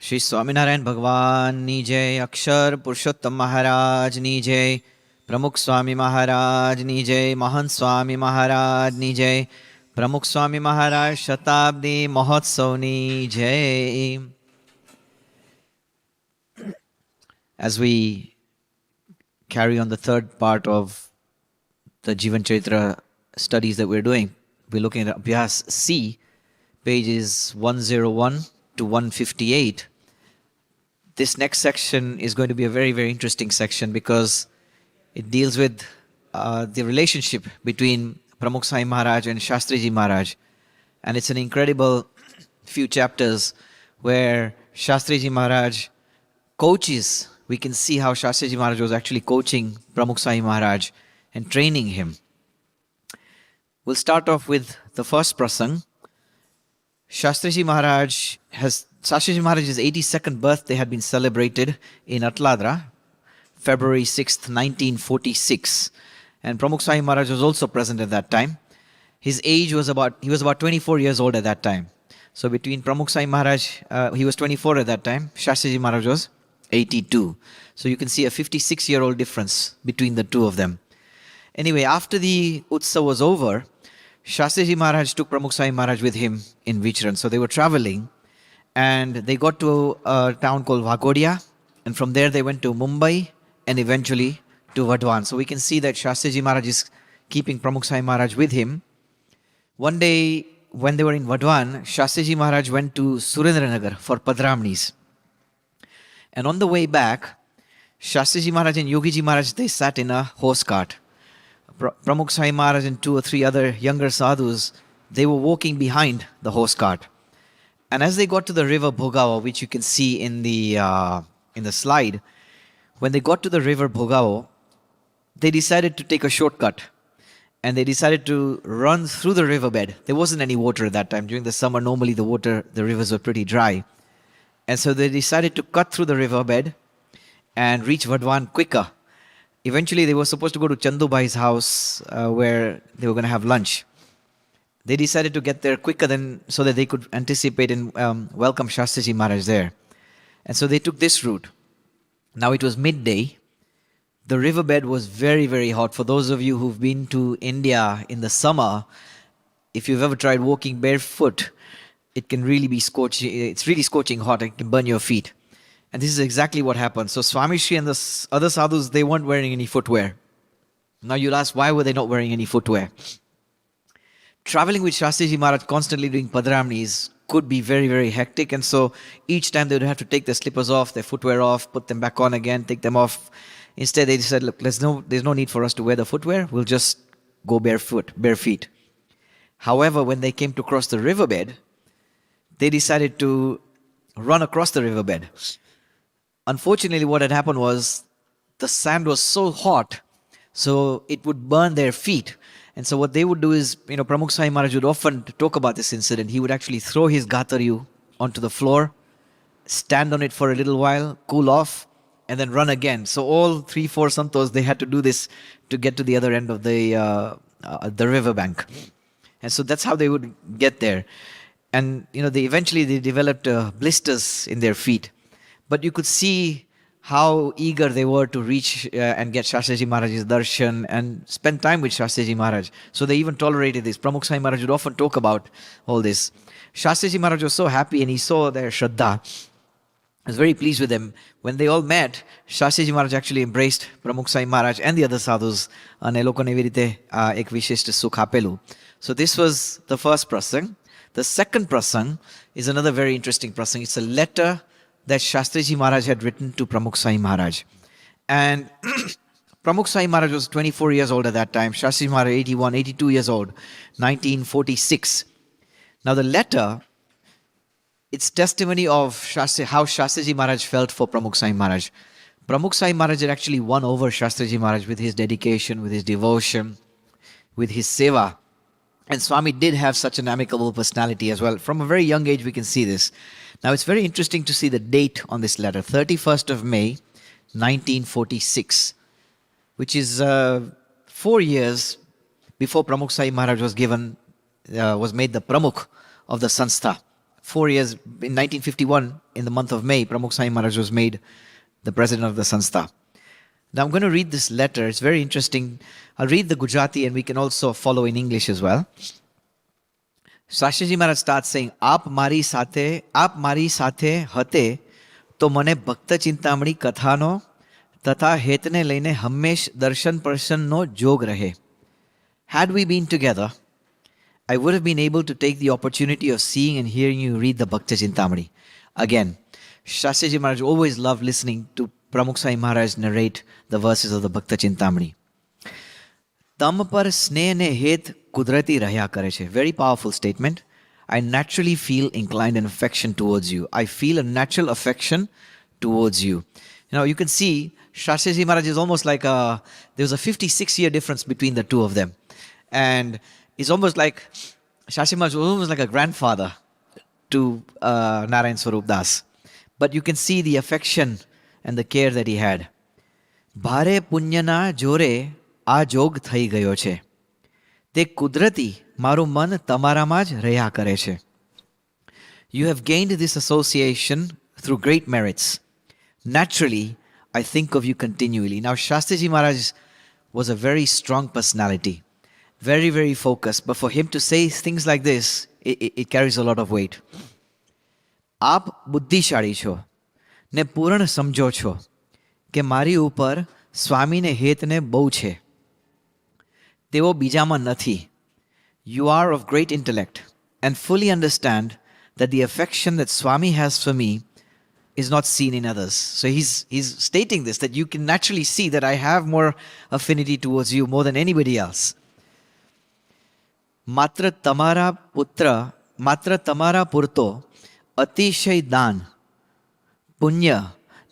श्री स्वामीनारायण भगवान नी जय, अक्षर पुरुषोत्तम महाराज नी जय, प्रमुख स्वामी महाराज नी जय, महंत स्वामी महाराज नी जय, प्रमुख स्वामी महाराज शताब्दी महोत्सव नी जय. As we carry on the third part of the Jivan Charitra studies that we're doing, we're looking at Abhyas C, pages 101 to 158. This next section is going to be a very, very interesting section because it deals with the relationship between Pramukh Swami Maharaj and Shastriji Maharaj. And it's an incredible few chapters where Shastriji Maharaj coaches. We can see how Shastriji Maharaj was actually coaching Pramukh Swami Maharaj and training him. We'll start off with the first prasang. Shastriji Maharaj's 82nd birthday had been celebrated in Atladra, February 6th, 1946. And Pramukh Swami Maharaj was also present at that time. His age was he was about 24 years old at that time. So between Pramukh Swami Maharaj, he was 24 at that time, Shastriji Maharaj was 82. So you can see a 56-year-old difference between the two of them. Anyway, after the Utsav was over, Shastriji Maharaj took Pramukh Swami Maharaj with him in Vichran. So they were traveling and they got to a town called Vagodia, and from there they went to Mumbai and eventually to Vadwan. So we can see that Shastriji Maharaj is keeping Pramukh Swami Maharaj with him. One day when they were in Vadwan, Shastriji Maharaj went to Surendranagar for Padramnis. And on the way back, Shastriji Maharaj and Yogiji Maharaj, they sat in a horse cart. Pramukh Swami Maharaj and 2 or 3 other younger sadhus, they were walking behind the horse cart. And as they got to the river Bhogao, which you can see in the slide, when they got to the river Bhogao, they decided to take a shortcut. And they decided to run through the riverbed. There wasn't any water at that time. During the summer, normally the rivers were pretty dry. And so they decided to cut through the riverbed and reach Vadwan quicker. Eventually, they were supposed to go to Chandubai's house where they were going to have lunch. They decided to get there quicker so that they could anticipate and welcome Shastriji Maharaj there. And so they took this route. Now it was midday. The riverbed was very, very hot. For those of you who've been to India in the summer, if you've ever tried walking barefoot, it can really be scorching. It's really scorching hot. It can burn your feet. And this is exactly what happened. So Swami Shri and the other sadhus, they weren't wearing any footwear. Now you'll ask, why were they not wearing any footwear? Traveling with Shastriji Maharaj, constantly doing padramnis, could be very, very hectic. And so each time they would have to take their slippers off, their footwear off, put them back on again, take them off. Instead, they said, look, there's no need for us to wear the footwear. We'll just go bare feet. However, when they came to cross the riverbed, they decided to run across the riverbed. Unfortunately, what had happened was the sand was so hot, so it would burn their feet. And so what they would do is, Pramukh Swami Maharaj would often talk about this incident. He would actually throw his gatariyu onto the floor, stand on it for a little while, cool off, and then run again. So all 3-4 santos, they had to do this to get to the other end of the riverbank. And so that's how they would get there. And, they eventually developed blisters in their feet. But you could see how eager they were to reach and get Shastriji Maharaj's darshan and spend time with Shastriji Maharaj. So they even tolerated this. Pramukh Swami Maharaj would often talk about all this. Shastriji Maharaj was so happy and he saw their Shraddha. I was very pleased with them. When they all met, Shastriji Maharaj actually embraced Pramukh Swami Maharaj and the other sadhus. Ane lokone evi rite ek vishishta sukh apelu. So this was the first prasang. The second prasang is another very interesting prasang. It's a letter that Shastriji Maharaj had written to Pramukh Swami Maharaj. And Pramukh Swami Maharaj was 24 years old at that time. Shastriji Maharaj 81, 82 years old, 1946. Now the letter, it's testimony of how Shastriji Maharaj felt for Pramukh Swami Maharaj. Pramukh Swami Maharaj had actually won over Shastriji Maharaj with his dedication, with his devotion, with his seva. And Swami did have such an amicable personality as well. From a very young age, we can see this. Now, it's very interesting to see the date on this letter, 31st of May, 1946, which is 4 years before Pramukh Swami Maharaj was made the Pramukh of the Sanstha. 4 years, in 1951, in the month of May, Pramukh Swami Maharaj was made the president of the Sanstha. Now I'm going to read this letter. It's very interesting. I'll read the Gujarati and we can also follow in English as well. Shastriji Maharaj starts saying, Aap mari સાથે હતે તો મને ભક્ત ચિંતામણી કથાનો તથા હેતને લઈને હંમેશ દર્શન પ્રસન્નનો જોગ રહે. Had we been together, I would have been able to take the opportunity of seeing and hearing you read the Bhakta Chintamani. Again, Shastriji Maharaj always loved listening to Pramukh Swami Maharaj narrate the verses of the Bhakta Chintamani. તમ પર સ્નેહ ને હેત કુદરતી રહ્યા કરે છે. Very powerful statement. I naturally feel inclined and affection towards you. I feel a natural affection towards you. You know, you can see Shastriji Maharaj is almost like there's a 56-year difference between the two of them. And it's almost like, Shastriji Maharaj was almost like a grandfather to Narayan Swarup Das. But you can see the affection and the care that he had. ભારે પુણ્યના જોરે આ જોગ થઈ ગયો છે. તે કુદરતી મારું મન તમારામાં જ રહ્યા કરે છે. You have gained this association through great merits. Naturally, I think of you continually. Now, Shastriji Maharaj was a very strong personality, very, very focused. But for him to say things like this, it carries a lot of weight. આપ બુદ્ધિશાળી છો ને પૂર્ણ સમજો છો કે મારી ઉપર સ્વામીને હેતને બહુ છે. તેઓ બીજામાં નથી. You are of great intellect and fully understand that the affection that Swami has for me is not seen in others. So he's stating this, that you can naturally see that I have more affinity towards you more than anybody else. માત્ર તમારા પૂરતો અતિશય દાન પુણ્ય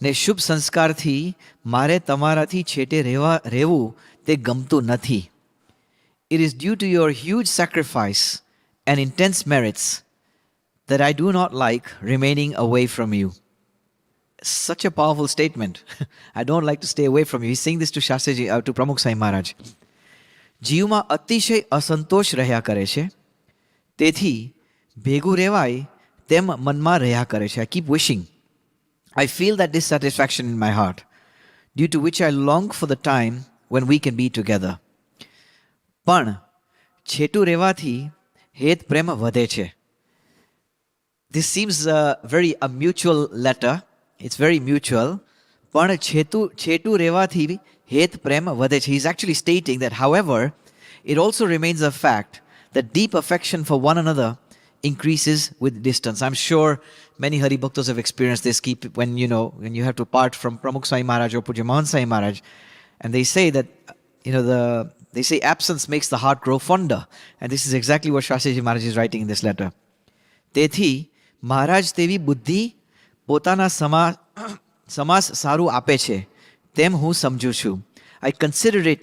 ને શુભ સંસ્કારથી મારે તમારાથી છેટે રહેવું તે ગમતું નથી. It is due to your huge sacrifice and intense merits that I do not like remaining away from you. Such a powerful statement. I don't like to stay away from you. He's saying this to Shastriji, to Pramukh Swami Maharaj. જીવમાં અતિશય અસંતોષ રહ્યા કરે છે, તેથી ભેગું રહેવાય તેમ મનમાં રહ્યા કરે છે. I keep wishing. I feel that dissatisfaction in my heart, due to which I long for the time when we can be together. પણ છેટું રહેવાથી હેત પ્રેમ વધે છે. This seems a mutual letter. It's very mutual. પણ છેટું રહેવાથી હેત પ્રેમ વધે છે. He's actually stating that, however, it also remains a fact that deep affection for one another increases with distance. I'm sure many Hari Bhaktas have experienced this. When you have to part from Pramukh Swami Maharaj or Puja Mohan Swami Maharaj, and they say that, they say absence makes the heart grow fonder. And this is exactly what Shastriji Maharaj is writing in this letter. તેથી મહારાજ તેવી બુદ્ધિ પોતાના સમાસ સારું આપે છે તેમ હું સમજુ છું. I consider it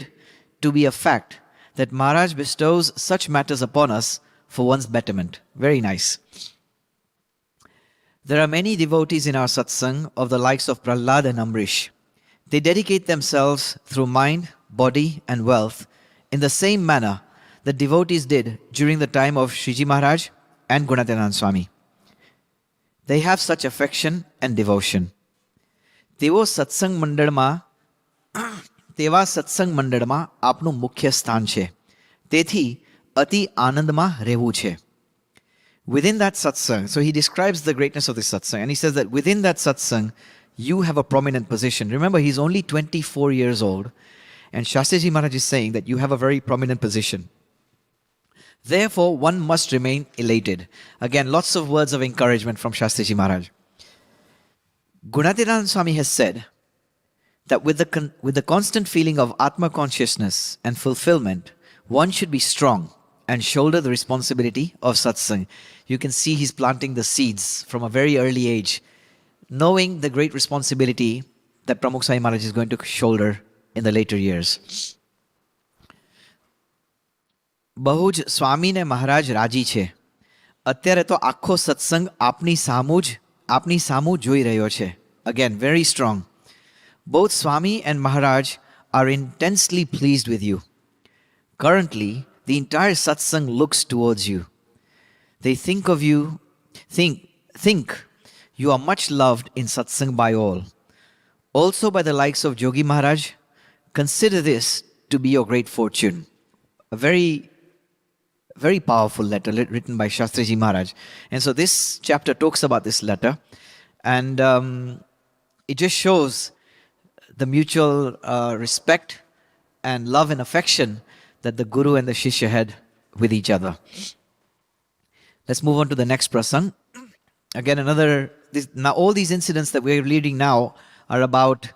to be a fact that Maharaj bestows such matters upon us for one's betterment. Very nice. There are many devotees in our satsang of the likes of Prahlad and Amrish. They dedicate themselves through mind, body and wealth in the same manner that devotees did during the time of Shriji Maharaj and Gunatyanand Swami. They have such affection and devotion. તેવા સત્સંગ મંડળમાં આપનું મુખ્ય સ્થાન છે, તેથી અતિ આનંદમાં રહેવું છે. Within that satsang, so he describes the greatness of this satsang, and he says that within that satsang, you have a prominent position. Remember, he's only 24 years old, and Shastriji Maharaj is saying that you have a very prominent position. Therefore, one must remain elated. Again, lots of words of encouragement from Shastriji Maharaj. Gunatyanand Swami has said that with the constant feeling of Atma consciousness and fulfillment, one should be strong and shoulder the responsibility of satsang. You can see he's planting the seeds from a very early age, knowing the great responsibility that Pramukh Swami Maharaj is going to shoulder in the later years. બહુ જ સ્વામી ને મહારાજ રાજી છે. અત્યારે તો આખો સત્સંગ આપની સામું જોઈ રહ્યો છે. Again, very strong. Both Swami and Maharaj are intensely pleased with you. Currently, the entire satsang looks towards you. They think Think, you are much loved in satsang by all, also by the likes of Jogi Maharaj. Consider this to be your great fortune. A very, very powerful letter written by Shastriji Maharaj. And so this chapter talks about this letter, and it just shows the mutual respect and love and affection that the Guru and the Shishya had with each other. Let's move on to the next prasang. Again, now all these incidents that we're reading now are about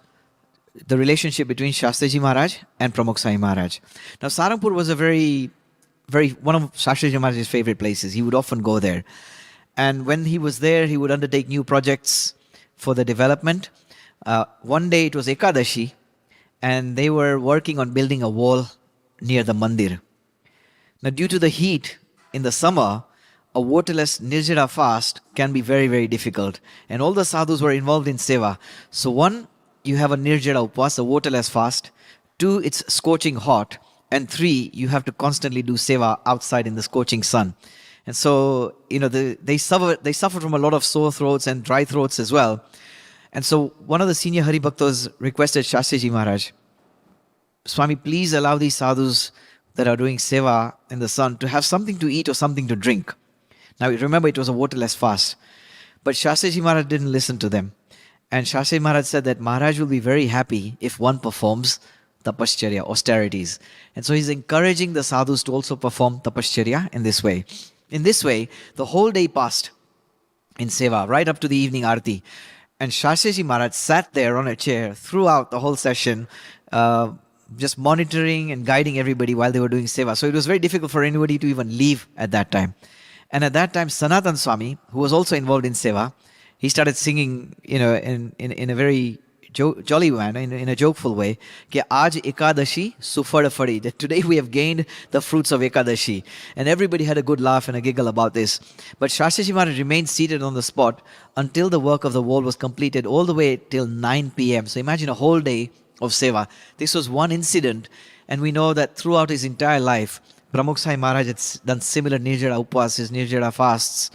the relationship between Shastriji Maharaj and Pramukh Swami Maharaj. Now, Saharanpur was a one of Shastriji Maharaj's favorite places. He would often go there. And when he was there, he would undertake new projects for the development. One day it was Ekadashi, and they were working on building a wall near the mandir. Now, due to the heat in the summer, a waterless Nirjara fast can be very, very difficult. And all the sadhus were involved in seva. So one, you have a Nirjara Upas, a waterless fast. Two, it's scorching hot. And three, you have to constantly do seva outside in the scorching sun. And so, they suffer from a lot of sore throats and dry throats as well. And so one of the senior Hari Bhaktas requested Shastriji Maharaj, Swami, please allow these sadhus that are doing seva in the sun to have something to eat or something to drink. Now remember, it was a waterless fast. But Shastriji Maharaj didn't listen to them. And Shastriji Maharaj said that Maharaj will be very happy if one performs tapascharya, austerities. And so he's encouraging the sadhus to also perform tapascharya in this way. In this way, the whole day passed in seva, right up to the evening arti. And Shastriji Maharaj sat there on a chair throughout the whole session, just monitoring and guiding everybody while they were doing seva. So it was very difficult for anybody to even leave at that time. And at that time, Sanatan Swami, who was also involved in seva, he started singing, in a very jolly manner, in a jokeful way, कि आज Ekadashi sufada fadi, that today we have gained the fruits of Ekadashi. And everybody had a good laugh and a giggle about this. But Shastriji Maharaj remained seated on the spot until the work of the wall was completed, all the way till 9 p.m. So imagine a whole day of seva. This was one incident, and we know that throughout his entire life, Pramukh Swami Maharaj had done similar Nirjara Upas, Nirjara fasts,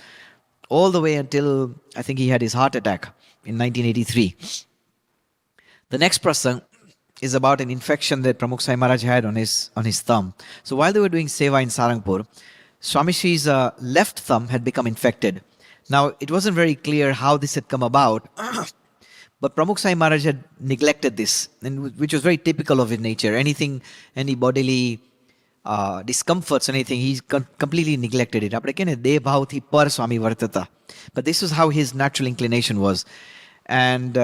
all the way until I think he had his heart attack in 1983. The next prasang is about an infection that Pramukh Swami Maharaj had on his thumb. So while they were doing seva in Saharanpur, Swami Shri's left thumb had become infected. Now, it wasn't very clear how this had come about, but Pramukh Swami Maharaj had neglected this, which was very typical of his nature. Any bodily discomforts, anything, he's completely neglected it. Par Swami Vartata. But this was how his natural inclination was. And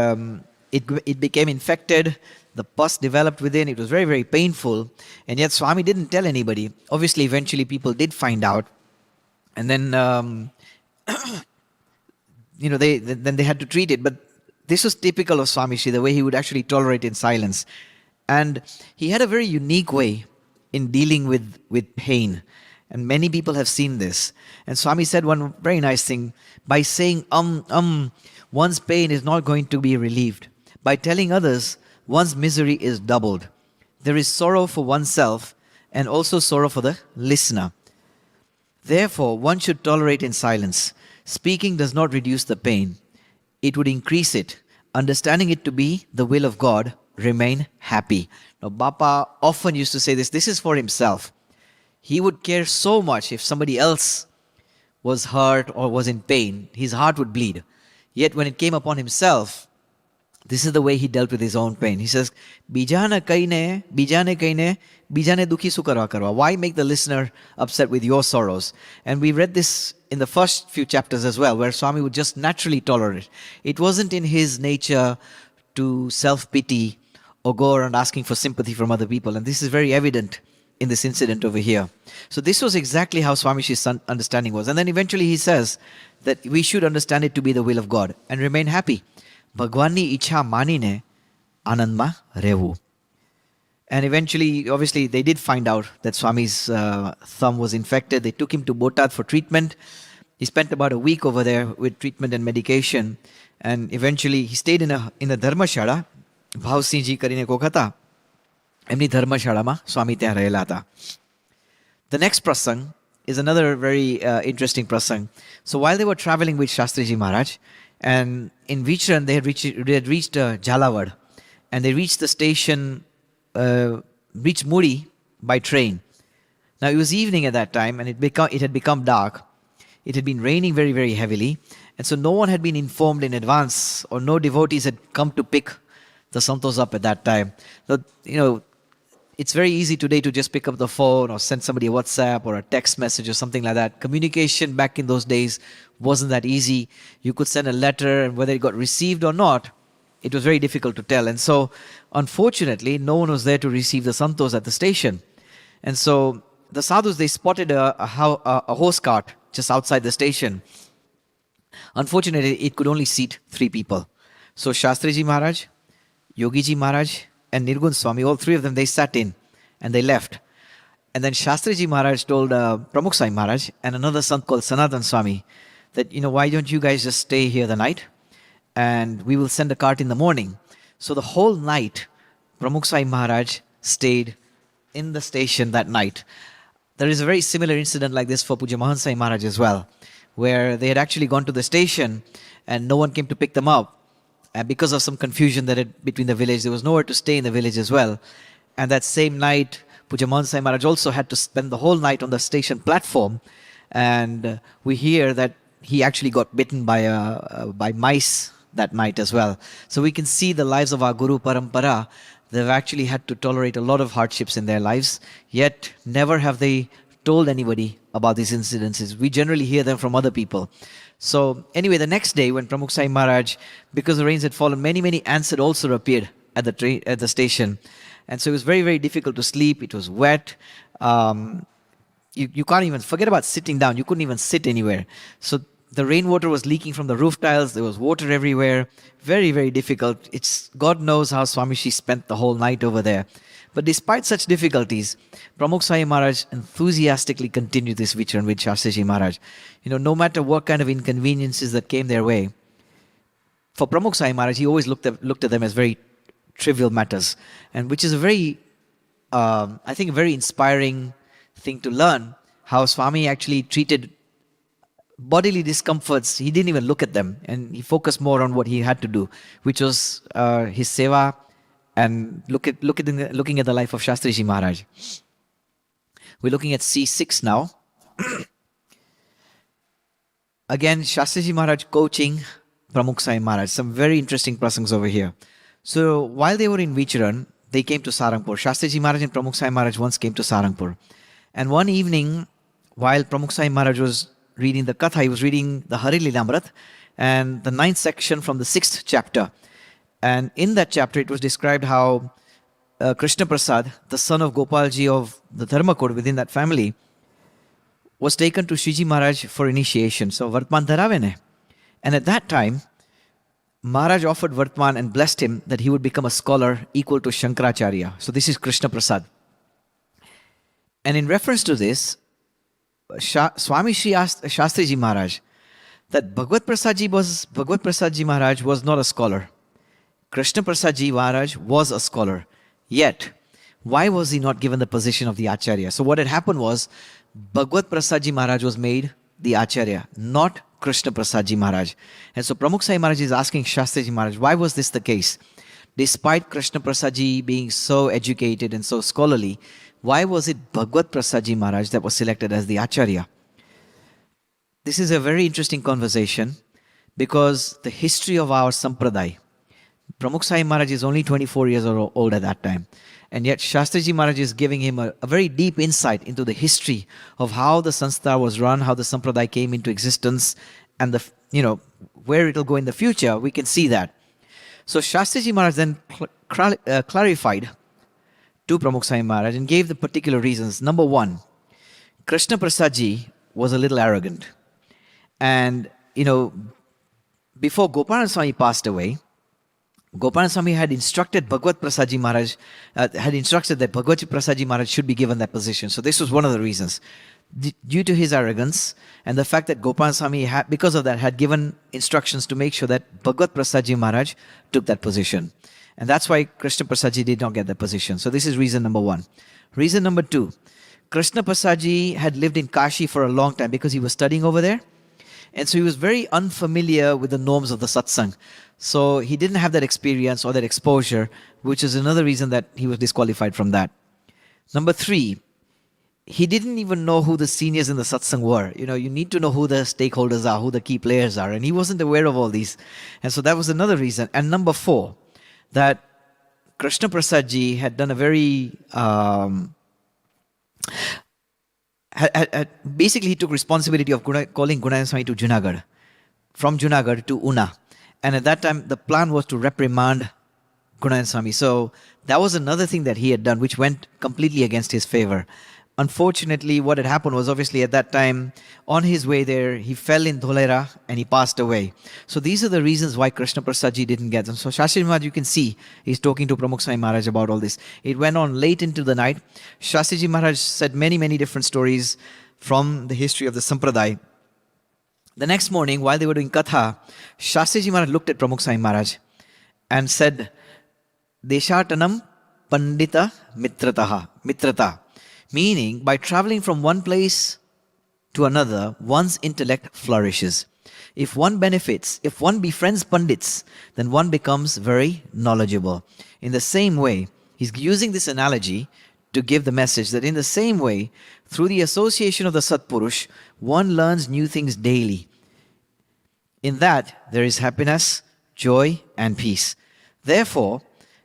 it became infected. The pus developed within. It was very, very painful. And yet Swami didn't tell anybody. Obviously, eventually people did find out. And then, they had to treat it. But this was typical of Swami Shri, the way he would actually tolerate in silence. And he had a very unique way in dealing with pain. And many people have seen this. And Swami said one very nice thing. By saying one's pain is not going to be relieved. By telling others, one's misery is doubled. There is sorrow for oneself and also sorrow for the listener. Therefore, one should tolerate in silence. Speaking does not reduce the pain. It would increase it. Understanding it to be the will of God, remain happy. Now, Bapa often used to say this. This is for himself. He would care so much if somebody else was hurt or was in pain. His heart would bleed. Yet when it came upon himself, this is the way he dealt with his own pain. He says, Bijane kaine, bijane dukhi sukara karwa. Why make the listener upset with your sorrows? And we read this in the first few chapters as well, where Swami would just naturally tolerate. It wasn't in his nature to self-pity or go around asking for sympathy from other people. And this is very evident in this incident over here. So this was exactly how Swami Shri's understanding was. And then eventually he says that we should understand it to be the will of God and remain happy. Bhagwanni ichha manine anandma revu. And eventually, obviously, they did find out that Swami's thumb was infected. They took him to Botad for treatment. He spent about a week over there with treatment and medication. And eventually, he stayed in a dharmashala. Bhav Singh ji karine ko khata. Emni dharmashala ma Swami ત્યાં રહેલા હતા. The next prasang is another very interesting prasang. So while they were traveling with Shastriji Maharaj, and in Vichran they had reached Jhalawad, and they reached the station, reached Muri by train. Now it was evening at that time, and it had become dark. It had been raining very, very heavily, and so no one had been informed in advance, or no devotees had come to pick the santos up at that time. So, it's very easy today to just pick up the phone or send somebody a WhatsApp or a text message or something like that. Communication back in those days wasn't that easy. You could send a letter, and whether it got received or not, it was very difficult to tell. And so, unfortunately, no one was there to receive the santos at the station. And so, the sadhus, they spotted a horse cart just outside the station. Unfortunately, it could only seat 3 people. So, Shastriji Maharaj, Yogiji Maharaj, and Nirgun Swami, all 3 of them, they sat in and they left. And then Shastriji Maharaj told Pramukh Swami Maharaj and another sant called Sanatan Swami that, why don't you guys just stay here the night, and we will send a cart in the morning. So the whole night, Pramukh Swami Maharaj stayed in the station that night. There is a very similar incident like this for Puja Mahan Swami Maharaj as well, where they had actually gone to the station and no one came to pick them up. And because of some confusion that had between the village, there was nowhere to stay in the village as well. And that same night, Puja Mahan Swami Maharaj also had to spend the whole night on the station platform. And we hear that he actually got bitten by mice that night as well. So we can see the lives of our Guru Parampara. They've actually had to tolerate a lot of hardships in their lives, yet never have they told anybody about these incidences. We generally hear them from other people. So anyway, the next day when Pramukh Swami Maharaj, because the rains had fallen, many ants had also appeared at the station. And so it was very, very difficult to sleep. It was wet. You can't even forget about sitting down. You couldn't even sit anywhere. So the rainwater was leaking from the roof tiles. There was water everywhere. Very, very difficult. It's God knows how Swamiji spent the whole night over there. But despite such difficulties, Pramukh Swami Maharaj enthusiastically continued this vicharan with Shastriji Maharaj. No matter what kind of inconveniences that came their way, for Pramukh Swami Maharaj, he always looked at them as very trivial matters, and which is a very, I think, a very inspiring thing to learn, how Swami actually treated bodily discomforts. He didn't even look at them, and he focused more on what he had to do, which was his seva, and looking at the life of Shastriji Maharaj. We're looking at C6 now. Again, Shastriji Maharaj coaching Pramukh Swami Maharaj. Some very interesting prasangs over here. So while they were in Vicharan, they came to Sarangpur. Shastriji Maharaj and Pramukh Swami Maharaj once came to Sarangpur. And one evening, while Pramukh Swami Maharaj was reading the Katha, he was reading the Hari Lilamrit and the 9th section from the 6th chapter. And in that chapter, it was described how Krishna Prasad, the son of Gopalji of the Dharma code within that family, was taken to Shiji Maharaj for initiation. So Vartman Dharavene. And at that time, Maharaj offered Vartman and blessed him that he would become a scholar equal to Shankaracharya. So this is Krishna Prasad. And in reference to this, Swami Shri asked Shastriji Maharaj that Bhagavad Prasadji Maharaj was not a scholar. Krishna Prasadji Maharaj was a scholar. Yet, why was he not given the position of the Acharya? So what had happened was, Bhagavad Prasadji Maharaj was made the Acharya, not Krishna Prasadji Maharaj. And so Pramukh Swami Maharaj is asking Shastriji Maharaj, why was this the case? Despite Krishna Prasadji being so educated and so scholarly, why was it Bhagavad Prasadji Maharaj that was selected as the Acharya? This is a very interesting conversation, because the history of our Sampradaya, Pramukh Swami Maharaj is only 24 years old at that time. And yet Shastriji Maharaj is giving him a very deep insight into the history of how the Sanstha was run, how the Sampradaya came into existence, and where it will go in the future. We can see that. So Shastriji Maharaj then clarified to Pramukh Swami Maharaj and gave the particular reasons. Number one, Krishna Prasadji was a little arrogant. And, before Gopalan Swami passed away, Gopalan Swami had instructed Bhagavad Prasadji Maharaj, that Bhagavad Prasadji Maharaj should be given that position. So this was one of the reasons. Due to his arrogance and the fact that Gopalan Swami, because of that, had given instructions to make sure that Bhagavad Prasadji Maharaj took that position. And that's why Krishna Prasadji did not get that position. So this is reason number one. Reason number two, Krishna Prasadji had lived in Kashi for a long time because he was studying over there. And so he was very unfamiliar with the norms of the satsang. So he didn't have that experience or that exposure, which is another reason that he was disqualified from that. Number 3, he didn't even know who the seniors in the satsang were. You need to know who the stakeholders are, who the key players are. And he wasn't aware of all these. And so that was another reason. And number 4, that Krishna Prasadji had done a very... basically, he took responsibility of calling Gunanand Swami to Junagadh, from Junagadh to Una. And at that time, the plan was to reprimand Gunanand Swami. So that was another thing that he had done, which went completely against his favor. Unfortunately, what had happened was, obviously at that time, on his way there, he fell in Dholera and he passed away. So these are the reasons why Krishna Prasadji didn't get them. So Shastri Maharaj, you can see, he's talking to Pramukh Swami Maharaj about all this. It went on late into the night. Shastriji Maharaj said many, many different stories from the history of the Sampradaya. The next morning, while they were doing Katha, Shastriji Maharaj looked at Pramukh Swami Maharaj and said, Deshatanam Pandita Mitrata. Meaning, by traveling from one place to another, one's intellect flourishes. If one benefits, if one befriends Pandits, then one becomes very knowledgeable. In the same way, he's using this analogy to give the message that in the same way, through the association of the Satpurush, one learns new things daily. In that, there is happiness, joy, and peace. Therefore,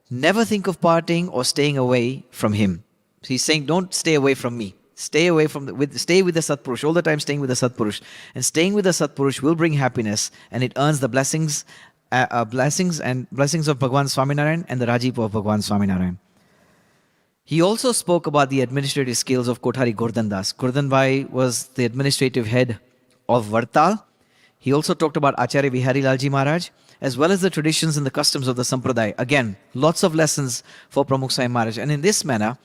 never think of parting or staying away from him. So he's saying, don't stay away from me. Stay away from stay with the Satpurush, all the time staying with the Satpurush. And staying with the Satpurush will bring happiness, and it earns the blessings of Bhagwan Swaminarayan and the Rajiv of Bhagwan Swaminarayan. He also spoke about the administrative skills of Kothari Gordhan Das. Gordhan Bhai was the administrative head of Vartal. He also talked about Acharya Vihari Lalji Maharaj, as well as the traditions and the customs of the Sampradaya. Again, lots of lessons for Pramukh Swami Maharaj. And in this manner,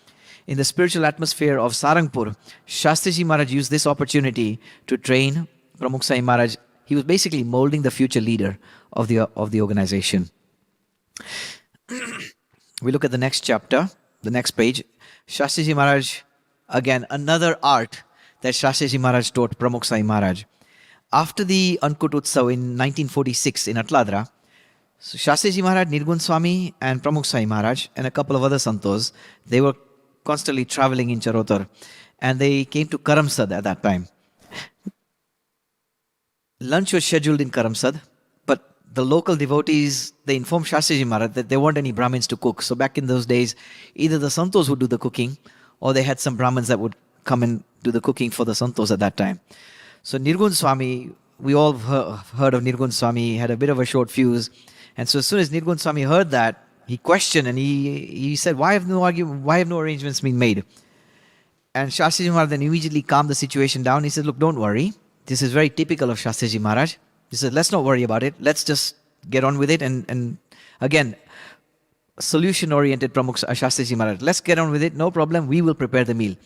in the spiritual atmosphere of Sarangpur, Shastriji Maharaj used this opportunity to train Pramukh Swami Maharaj. He was basically molding the future leader of the organization. We look at the next chapter, the next page. Shastriji Maharaj, again, another art that Shastriji Maharaj taught Pramukh Swami Maharaj. After the Ankut Utsav in 1946 in Atladra, so Shastriji Maharaj, Nirgun Swami and Pramukh Swami Maharaj and a couple of other santos, they were constantly traveling in Charotar, and they came to Karamsad at that time. Lunch was scheduled in Karamsad, but the local devotees, they informed Shastriji Maharaj that there weren't any Brahmins to cook. So back in those days, either the santos would do the cooking, or they had some Brahmins that would come and do the cooking for the santos at that time. So Nirgun Swami, we all heard of Nirgun Swami, had a bit of a short fuse. And so as soon as Nirgun Swami heard that, he questioned and he said, why have no arrangements been made? And Shastriji Maharaj then immediately calmed the situation down. He said, look, don't worry. This is very typical of Shastriji Maharaj. He said, let's not worry about it. Let's just get on with it. And again, solution-oriented Pramukh Shastriji Maharaj. Let's get on with it. No problem. We will prepare the meal.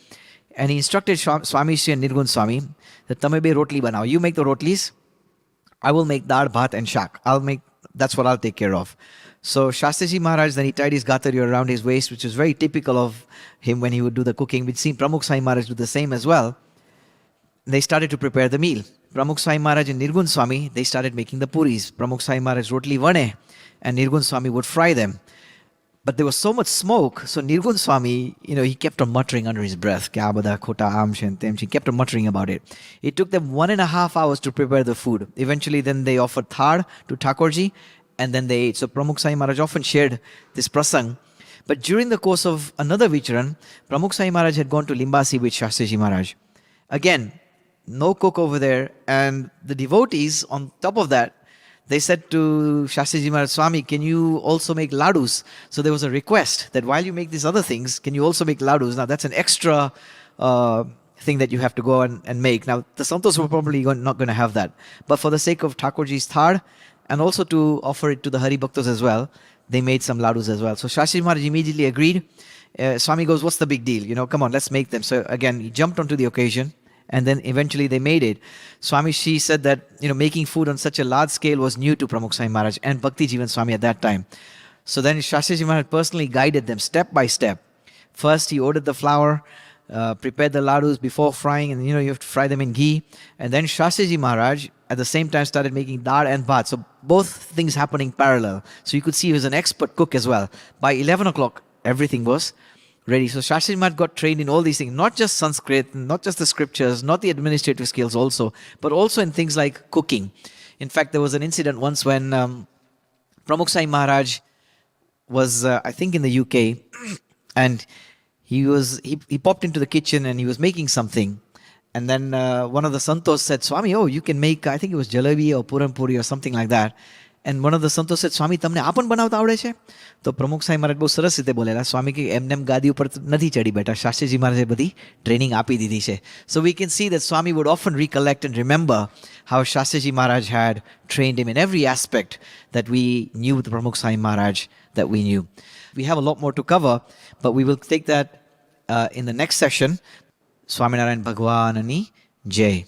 And he instructed Swami Shri and Nirgun Swami that Tamebe rotli banao. You make the rotlis. I will make dal, bhat and shak. That's what I'll take care of. So Shastriji Maharaj, then he tied his gatari around his waist, which was very typical of him when he would do the cooking. We'd seen Pramukh Swami Maharaj do the same as well. They started to prepare the meal. Pramukh Swami Maharaj and Nirgun Swami, they started making the puris. Pramukh Swami Maharaj rotli vane, and Nirgun Swami would fry them. But there was so much smoke, so Nirgun Swami, he kept on muttering under his breath. Kya khota aam shentem. He kept on muttering about it. It took them 1.5 hours to prepare the food. Eventually, then they offered thar to Thakurji, and then they ate. So Pramukh Swami Maharaj often shared this prasang. But during the course of another Vicharan, Pramukh Swami Maharaj had gone to Limbasi with Shastriji Maharaj. Again, no cook over there. And the devotees, on top of that, they said to Shastriji Maharaj, Swami, can you also make ladus? So there was a request that while you make these other things, can you also make ladus? Now that's an extra thing that you have to go and make. Now the santos were probably not going to have that. But for the sake of Thakurji's thar, and also to offer it to the Hari Bhaktas as well, they made some ladus as well. So Shastriji Maharaj immediately agreed. Swami goes, what's the big deal? Come on, let's make them. So again, he jumped onto the occasion, and then eventually they made it. Swami Shri said that, making food on such a large scale was new to Pramukh Swami Maharaj and Bhakti Jivan Swami at that time. So then Shastriji Maharaj personally guided them step by step. First, he ordered the flour prepare the ladus before frying, and you have to fry them in ghee. And then Shastriji Maharaj at the same time started making dal and bhat. So both things happening parallel. So you could see he was an expert cook as well. By 11 o'clock, everything was ready. So Shastriji Maharaj got trained in all these things, not just Sanskrit, not just the scriptures, not the administrative skills also, but also in things like cooking. In fact, there was an incident once when Pramukh Swami Maharaj was, I think, in the UK, and he popped into the kitchen and he was making something. And then one of the santos said, Swami, oh, you can make, I think it was jalebi or puran puri or something like that. And one of the santos said, Swami, તમને આ પણ બનાવતા આવડે છે? તો પ્રમુખ સ્વામી મહારાજ બહુ સરસ રીતે બોલેલા, સ્વામી કે એમને ગાદી ઉપર નથી ચડી બેઠા, શાસ્ત્રીજી મહારાજે બધી ટ્રેનિંગ આપી દીધી છે. So we can see that Swami would often recollect and remember how Shastriji Maharaj had trained him in every aspect that we knew with Pramukh Swami Maharaj that we knew. We have a lot more to cover, but we will take that in the next session. Swaminarayan Bhagwanani Jai.